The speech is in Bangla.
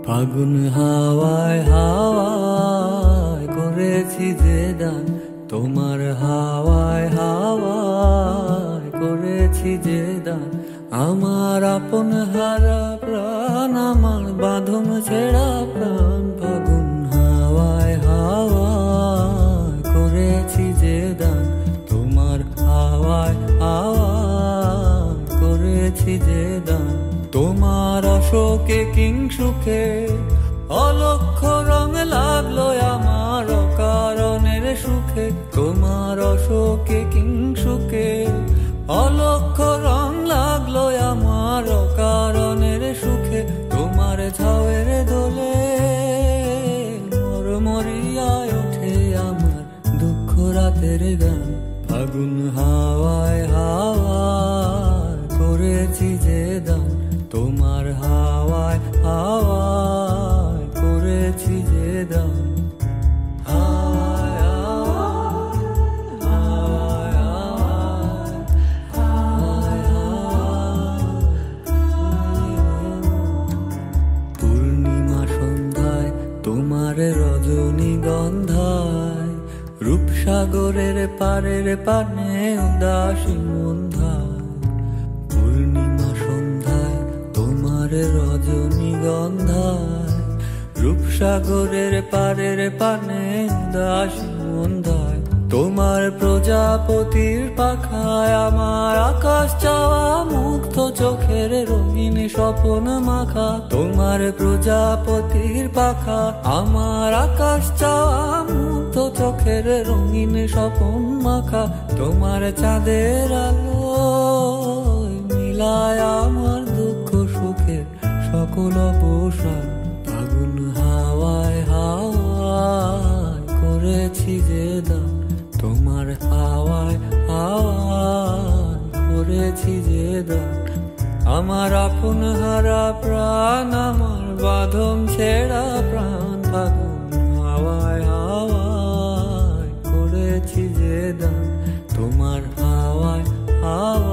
ফাগুন হাওয়ায় হাওয়ায় করেছি যে দান, তোমার হাওয়ায় হাওয়ায় করেছি যে দান। আমার আপন হারা প্রাণ, আমার বাঁধন ছেঁড়া প্রাণ, ফাগুন হাওয়ায় হাওয়ায় করেছি যে দান, তোমার হাওয়ায় হাওয়ায় করেছি যে দান। তোমার অশোকে কিংসুকে অলক্ষ রং লাগলো আমার অকারণের সুখে, তোমার অশোকে কিংসুকে অলক্ষ রং লাগলো আমার অকারণের সুখে। তোমার ঝাউয়ের দোলে মরমরিয়ায় ওঠে আমার দুঃখ রাতের গান, ফাগুন হাওয়ায় হাওয়ায় করেছি যে দান, তোমার হাওয়ায় হাওয়ায় করেছি যে দান। পূর্ণিমা সন্ধ্যায় তোমার রজনীগন্ধায়, রূপসাগরের পারের পানে উদাসী মন্ধায়। পূর্ণিমা সন্ধ্যায় তোমার রজনীগন্ধায়, রূপসাগরের পারের পানে উদাসী মন্ধায়। তোমার প্রজাপতির পাখায় আমার আকাশ চাওয়া মুগ্ধ চোখের রঙিন স্বপ্ন মাখা, তোমার প্রজাপতির পাখা আমার আকাশ চাওয়া মুগ্ধ চোখের রঙিন স্বপ্ন মাখা। তোমার চাঁদের আলো মিলায় আমার দুঃখ সুখের সকল অবসান, ফাগুন হাওয়ায় হাওয়ায় করেছি যে দান, তোমার হাওয়ায় হাওয়ায় করেছি যে দান। আমার আপন হারা প্রাণ, আমার বাঁধন ছেঁড়া প্রাণ, ফাগুন হাওয়ায় হাওয়ায় করেছি যে দান, তোমার হাওয়ায় হাওয়ায়